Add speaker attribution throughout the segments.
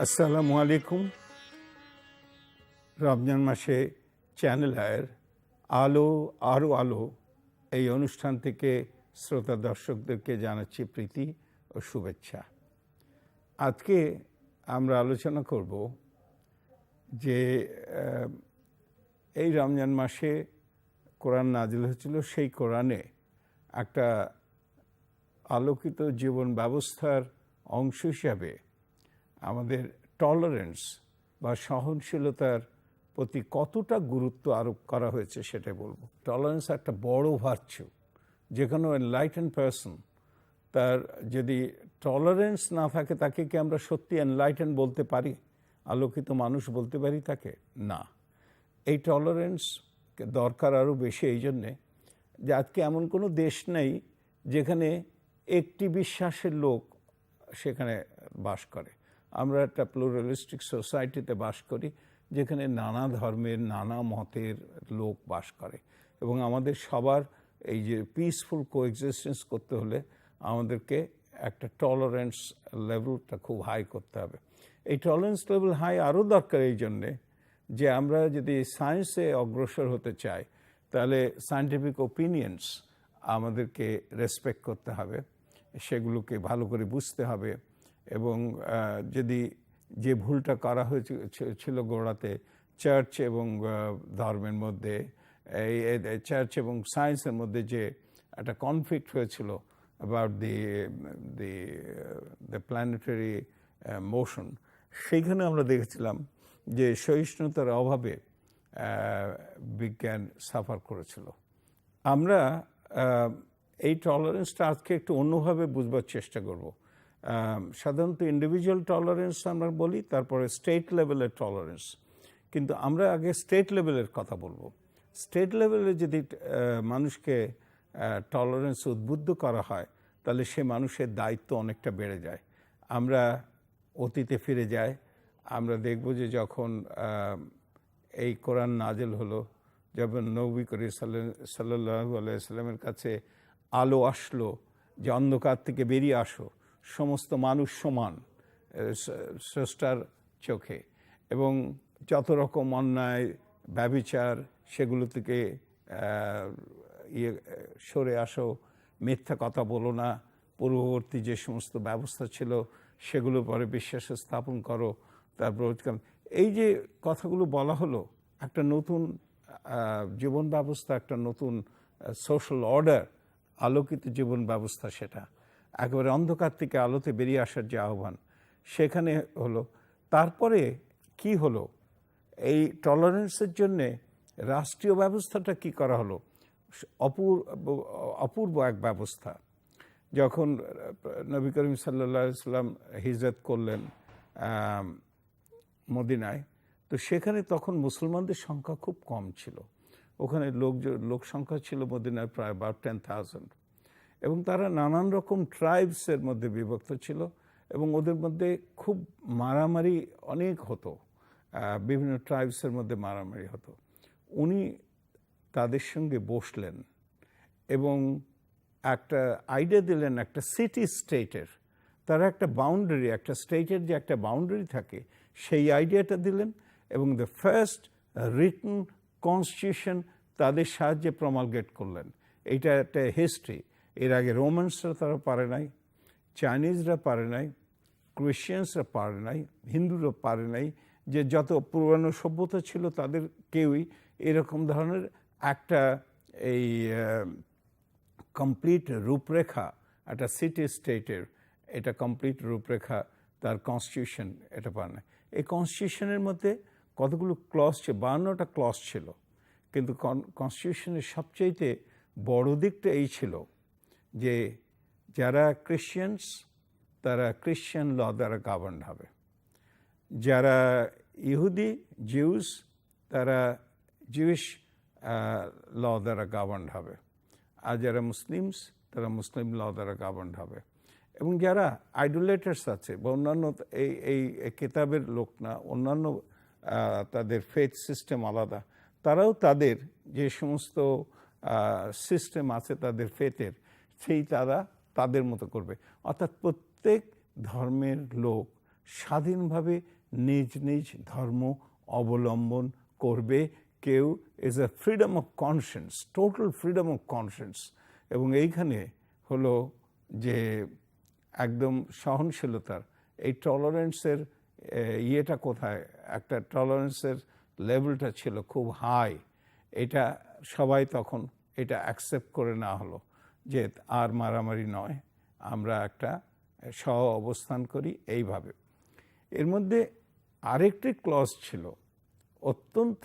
Speaker 1: আসসালামু আলাইকুম। রমজান মাসে চ্যানেল আয়ের আলো আরও আলো এই অনুষ্ঠান থেকে শ্রোতা দর্শকদেরকে জানাচ্ছি প্রীতি ও শুভেচ্ছা। আজকে আমরা আলোচনা করব যে এই রমজান মাসে কোরআন নাজিল হয়েছিল, সেই কোরআনে একটা আলোকিত জীবন ব্যবস্থার অংশ হিসাবে আমাদের টলারেন্স বা সহনশীলতার প্রতি কতটা গুরুত্ব আরোপ করা হয়েছে সেটাই বলবো। টলারেন্স একটা বড় ভার্চু। যে কোনো এনলাইটেন্ড পারসন, তার যদি টলারেন্স না থাকে, তাকে কি আমরা সত্যি এনলাইটেন্ড বলতে পারি, আলোকিত মানুষ বলতে পারি তাকে? না। এই টলারেন্স দরকার আরও বেশি এই জন্যে যে আজকে এমন কোনো দেশ নেই যেখানে একটি বিশ্বাসের লোক সেখানে বাস করে। আমরা একটা প্লুরালিস্টিক সোসাইটিতে বাস করি যেখানে নানা ধর্মের নানা মতের লোক বাস করে, এবং আমাদের সবার এই যে পিসফুল কোএক্সিস্টেন্স করতে হলে আমাদেরকে একটা টলারেন্স লেভেলটা খুব হাই করতে হবে। এই টলারেন্স লেভেল হাই আরও দরকার এই জন্যে যে আমরা যদি সায়েন্সে অগ্রসর হতে চাই তাহলে সায়েন্টিফিক ওপিনিয়ন্স আমাদেরকে রেসপেক্ট করতে হবে, সেগুলোকে ভালো করে বুঝতে হবে। এবং যদি যে ভুলটা করা হয়েছিল গোড়াতে চার্চ এবং ধর্মের মধ্যে, এই চার্চ এবং সায়েন্সের মধ্যে যে একটা কনফ্লিক্ট হয়েছিল অ্যাবাউট দ্য প্ল্যানেটারি মোশন, সেইখানে আমরা দেখেছিলাম যে সহিষ্ণুতার অভাবে বিজ্ঞান সাফার করেছিল। আমরা এই টলারেন্সটা আজকে একটু অন্যভাবে বুঝবার চেষ্টা করব। সাধারণত ইন্ডিভিজুয়াল টলারেন্স আমরা বলি, তারপরে স্টেট লেভেলের টলারেন্স, কিন্তু আমরা আগে স্টেট লেভেলের কথা বলবো। স্টেট লেভেলে যদি মানুষকে টলারেন্স উদ্বুদ্ধ করা হয় তাহলে সে মানুষের দায়িত্ব অনেকটা বেড়ে যায়। আমরা অতীতে ফিরে যাই, আমরা দেখব যে যখন এই কোরআন নাজিল হলো, যখন নবী করিম সাল্লাল্লাহু আলাইহি সাল্লামের কাছে আলো আসলো যে অন্ধকার থেকে বেরিয়ে আসো, সমস্ত মানুষ সমান স্রষ্টার চোখে, এবং যত রকম অন্যায় ব্যভিচার সেগুলো থেকে সরে আসো, মিথ্যা কথা বলো না, পূর্ববর্তী যে সমস্ত ব্যবস্থা ছিল সেগুলো পরে বিশ্বাসে স্থাপন করো, তারপর এই যে কথাগুলো বলা হলো, একটা নতুন জীবন ব্যবস্থা, একটা নতুন সোশ্যাল অর্ডার, আলোকিত জীবন ব্যবস্থা, সেটা একেবারে অন্ধকার থেকে আলোতে বেরিয়ে আসার যে আহ্বান সেখানে হলো। তারপরে কি হলো, এই টলারেন্সের জন্যে রাষ্ট্রীয় ব্যবস্থাটা কি করা হলো, অপূর্ব এক ব্যবস্থা। যখন নবী করিম সাল্লাল্লাহু আলাইহি সাল্লাম হিজরত করলেন মদিনায়, তো সেখানে তখন মুসলমানদের সংখ্যা খুব কম ছিল। ওখানে লোক সংখ্যা ছিল মদিনায় প্রায় about 10,000, এবং তারা নানান রকম ট্রাইবসের মধ্যে বিভক্ত ছিল, এবং ওদের মধ্যে খুব মারামারি অনেক হতো, বিভিন্ন ট্রাইবসের মধ্যে মারামারি হতো। উনি তাদের সঙ্গে বসলেন এবং একটা আইডিয়া দিলেন একটা সিটি স্টেটের, তারা একটা বাউন্ডারি, একটা স্টেটের যে একটা বাউন্ডারি থাকে সেই আইডিয়াটা দিলেন, এবং দ্য ফার্স্ট রিটন কনস্টিটিউশন তাদের সাহায্যে প্রমালগেট করলেন। এইটা একটা হিস্ট্রি। এর আগে রোমান্সরা তারা পারে নাই, চাইনিজরা পারে নাই, ক্রিশ্চিয়ানসরা পারে নাই, হিন্দুরা পারে নাই, যে যত পুরানো সভ্যতা ছিল তাদের কেউই এরকম ধরনের একটা এই কমপ্লিট রূপরেখা, একটা সিটি স্টেটের এটা কমপ্লিট রূপরেখা, তার কনস্টিটিউশন এটা পারে না। এই কনস্টিটিউশনের মধ্যে কতগুলো ক্লজ ছিল, 52টা ক্লজ ছিল, কিন্তু কনস্টিটিউশনের সবচেয়ে বড় দিকটা এই ছিল যে যারা ক্রিশ্চিয়ানস তারা ক্রিশ্চিয়ান ল দ্বারা গভর্নড হবে, যারা ইহুদি জিউস তারা জিউস ল দ্বারা গভর্নড হবে, আর যারা মুসলিমস তারা মুসলিম ল দ্বারা গভর্নড হবে। এবং যারা আইডোলেটার্স আছে বা অন্যান্য এই কিতাবের লোক না, অন্যান্য তাদের ফেথ সিস্টেম আলাদা, তারাও তাদের যে সমস্ত সিস্টেম আছে তাদের ফেথের, সেই তারা তাদের মতো করবে। অর্থাৎ প্রত্যেক ধর্মের লোক স্বাধীনভাবে নিজ নিজ ধর্ম অবলম্বন করবে। কেউ is a freedom of conscience, total freedom of conscience. এবং এইখানে হলো যে একদম সহনশীলতার এই টলারেন্সের ইয়েটা কোথায়, একটা টলারেন্সের লেভেলটা ছিল খুব হাই। এটা সবাই তখন এটা অ্যাকসেপ্ট করে নেওয়া হলো যে আর মারামারি নয়, আমরা একটা সহ অবস্থান করি এইভাবে। এর মধ্যে আরেকটি ক্লজ ছিল অত্যন্ত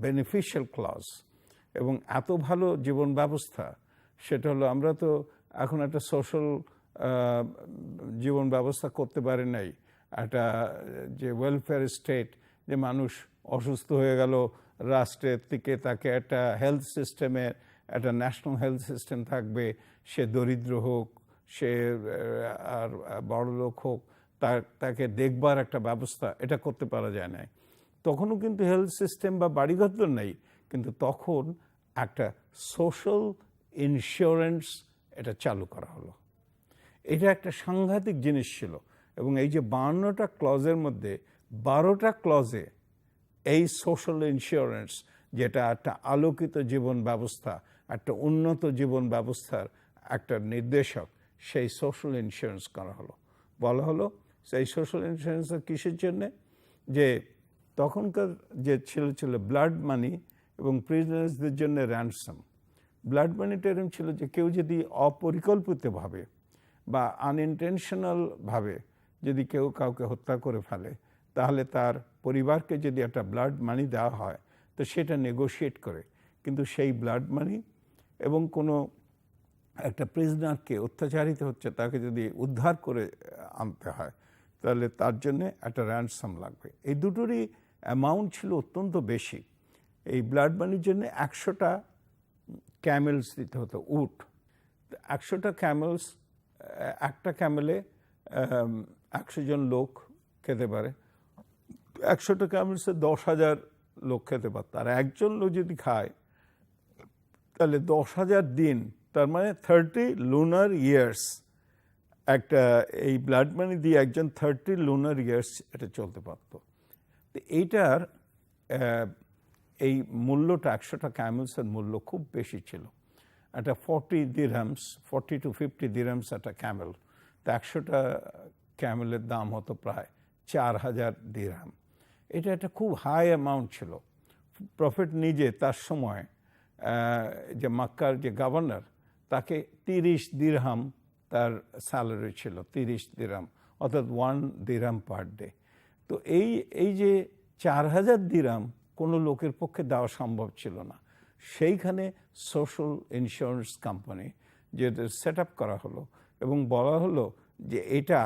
Speaker 1: বেনিফিশিয়াল ক্লজ এবং এত ভালো জীবন ব্যবস্থা, সেটা হলো আমরা তো এখন একটা সোশ্যাল জীবন ব্যবস্থা করতে পারি নাই, একটা যে ওয়েলফেয়ার স্টেট, যে মানুষ অসুস্থ হয়ে গেল রাষ্ট্রের থেকে তাকে একটা হেলথ সিস্টেমের একটা ন্যাশনাল হেলথ সিস্টেম থাকবে, সে দরিদ্র হোক সে আর বড়লোক হোক, তাকে দেখবার একটা ব্যবস্থা, এটা করতে পারা যায় না। তখনও কিন্তু হেলথ সিস্টেম বা বাড়িঘর তো নেই, কিন্তু তখন একটা সোশ্যাল ইন্স্যুরেন্স এটা চালু করা হলো। এটা একটা সাংঘাতিক জিনিস ছিল। এবং এই যে 52টা ক্লজের মধ্যে 12টা ক্লজে এই সোশ্যাল ইন্স্যুরেন্স, যেটা একটা আলোকিত জীবন ব্যবস্থা, একটা উন্নত জীবন ব্যবস্থার একটা নির্দেশক, সেই সোশ্যাল ইন্স্যুরেন্স করা হলো। বলা হলো সেই সোশ্যাল ইন্স্যুরেন্সের কিসের জন্যে, যে তখনকার যে ছিল ব্লাড মানি এবং প্রিজনার্সদের জন্য র্যানসাম। ব্লাড মানিটা এরকম ছিল যে কেউ যদি অপরিকল্পিতভাবে বা আনইনটেনশনালভাবে যদি কেউ কাউকে হত্যা করে ফেলে, তাহলে তার পরিবারকে যদি একটা ব্লাড মানি দেওয়া হয় তো সেটা নেগোশিয়েট করে। কিন্তু সেই ব্লাড মানি এবং কোনো একটা প্রিজনারকে অত্যাচারিত হচ্ছে তাকে যদি উদ্ধার করে আনতে হয়, তাহলে তার জন্যে একটা র্যানসাম লাগবে। এই দুটোরই অ্যামাউন্ট ছিল অত্যন্ত বেশি। এই ব্লাড মানির জন্য 100টা ক্যামেলস দিতে হতো, উট। 100টা ক্যামেলস, একটা ক্যামেলে 100 জন লোক খেতে পারে। 100টা ক্যামেলসে 10,000 লোক খেতে পারত। আর একজন লোক যদি খায় তাহলে 10,000 দিন, তার মানে 30 লুনার ইয়ার্স, একটা এই ব্লাড মানি দিয়ে একজন 30 লুনার ইয়ার্স এটা চলতে পারত। তো এইটার এই মূল্যটা 100টা ক্যামেলসের মূল্য খুব বেশি ছিল। একটা 40 দিরহামস, 40 to 50 দিরহামস একটা ক্যামেল। তো 100টা ক্যামেলের দাম হতো প্রায় 4,000 দিরহাম। এটা একটা খুব হাই অ্যামাউন্ট ছিল। প্রফেট নিজে তার সময় যে মক্কার যে গভর্নর, তাকে 30 দিরহাম তার স্যালারি ছিল, 30 দিরহাম, অর্থাৎ 1 দিরহাম পার ডে। তো এই যে 4,000 দিরহাম কোনো লোকের পক্ষে দেওয়া সম্ভব ছিল না। সেইখানে সোশ্যাল ইন্স্যুরেন্স কোম্পানি যেটা সেট আপ করা হলো এবং বলা হলো যে এটা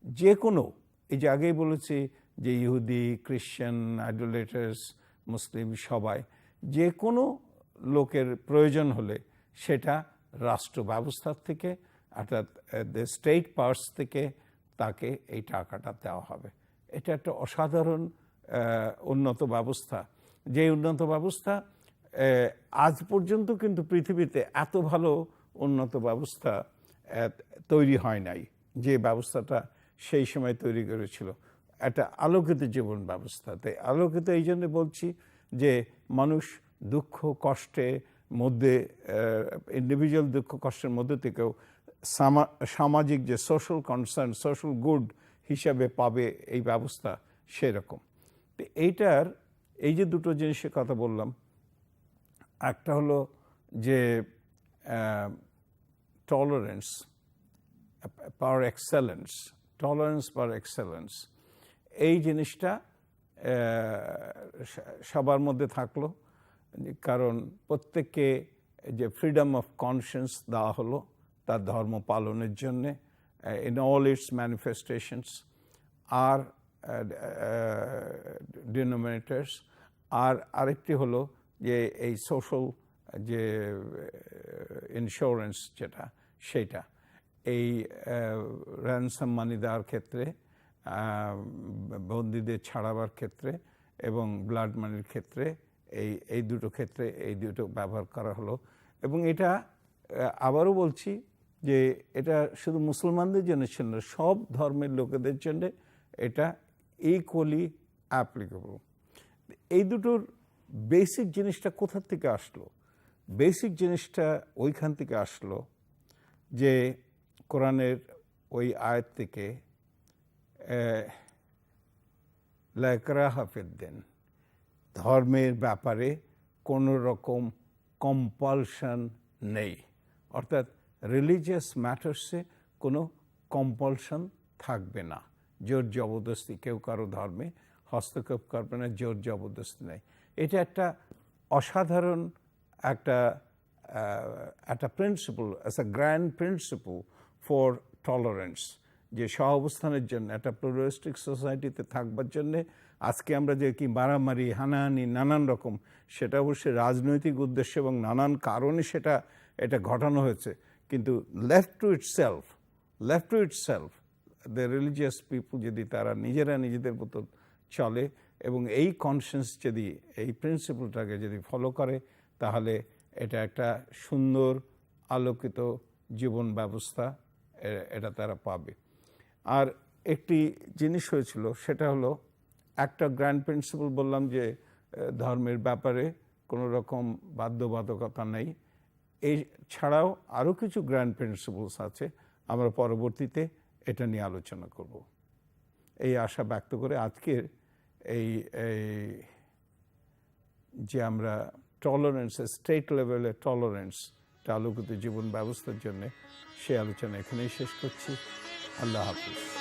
Speaker 1: যে কোনো, এই যে আগেই বলেছি যে ইহুদি, খ্রিশ্চান, আইডোলেটার্স, মুসলিম সবাই, যে কোনো লোকের প্রয়োজন হলে সেটা রাষ্ট্র ব্যবস্থার থেকে, অর্থাৎ স্টেট পার্স থেকে তাকে এই টাকাটা দেওয়া হবে। এটা একটা অসাধারণ উন্নত ব্যবস্থা। যে উন্নত ব্যবস্থা আজ পর্যন্ত কিন্তু পৃথিবীতে এত ভালো উন্নত ব্যবস্থা তৈরি হয় নাই, যে ব্যবস্থাটা সেই সময় তৈরি করেছিল। একটা আলোকিত জীবন ব্যবস্থা। তাই আলোকিত এই জন্য বলছি যে মানুষ দুঃখ কষ্টের মধ্যে, ইন্ডিভিজুয়াল দুঃখ কষ্টের মধ্যে থেকেও সামাজিক যে সোশ্যাল কনসার্ন, সোশ্যাল গুড হিসাবে পাবে এই ব্যবস্থা, সেরকম। তো এইটার এই যে দুটো জিনিসের কথা বললাম, একটা হলো যে টলারেন্স পার এক্সেলেন্স, টলারেন্স পার এক্সেলেন্স, এই জিনিসটা সবার মধ্যে থাকলো। কারণ প্রত্যেককে যে ফ্রিডম অফ কনসিয়েন্স দেওয়া হলো তার ধর্ম পালনের জন্যে ইন অল ইটস ম্যানিফেস্টেশনস। আর ডিনোমিনেটরস। আর আরেকটি হলো যে এই সোশ্যাল যে ইন্স্যুরেন্স যেটা, সেইটা এই র্যানসাম মানি দেওয়ার ক্ষেত্রে, বন্দীদের ছাড়াবার ক্ষেত্রে এবং ব্লাড মানির ক্ষেত্রে, এই দুটো ক্ষেত্রে এই দুটো ব্যবহার করা হলো। এবং এটা আবারও বলছি যে এটা শুধু মুসলমানদের জন্য ছিল না, সব ধর্মের লোকেদের জন্য এটা ইকুয়ালি অ্যাপ্লিকেবল। এই দুটোর বেসিক জিনিসটা কোথা থেকে আসলো? বেসিক জিনিসটা ওইখান থেকে আসলো যে কোরআনের ওই আয়াত থেকে লা ইকরাহা ফিদ্দিন, ধর্মের ব্যাপারে কোনো রকম কম্পালশন নেই, অর্থাৎ রিলিজিয়াস ম্যাটার্সে কোনো কম্পালশন থাকবে না, জোর জবরদস্তি কেউ কারো ধর্মে হস্তক্ষেপ করবে না, জোর জবরদস্তি নেই। এটা একটা অসাধারণ একটা principle, as a grand principle for tolerance, যে সহাবস্থানের জন্য একটা প্লুরালিস্টিক সোসাইটিতে থাকবার জন্যে আজকে আমরা যে কি মারামারি হানাহানি নানান রকম, সেটা অবশ্যই রাজনৈতিক উদ্দেশ্য এবং নানান কারণে এটা ঘটানো হয়েছে, কিন্তু left to itself the religious people যদি তারা নিজেরা নিজেদের মতো চলে এবং এই কনসিয়েন্স যদি এই প্রিন্সিপলটাকে যদি ফলো করে, তাহলে এটা একটা সুন্দর আলোকিত জীবন ব্যবস্থা এটা তারা পাবে। আর একটি জিনিস হয়েছিল, সেটা হলো একটা গ্র্যান্ড প্রিন্সিপল বললাম যে ধর্মের ব্যাপারে কোনো রকম বাধ্যবাধকতা নেই। এই ছাড়াও আরও কিছু গ্র্যান্ড প্রিন্সিপলস আছে, আমরা পরবর্তীতে এটা নিয়ে আলোচনা করব। এই আশা ব্যক্ত করে আজকের এই যে আমরা টলারেন্স, স্টেট লেভেলের টলারেন্স আলোকিত জীবন ব্যবস্থার জন্য সে আলোচনা এখানেই শেষ করছি। আল্লাহ হাফিজ।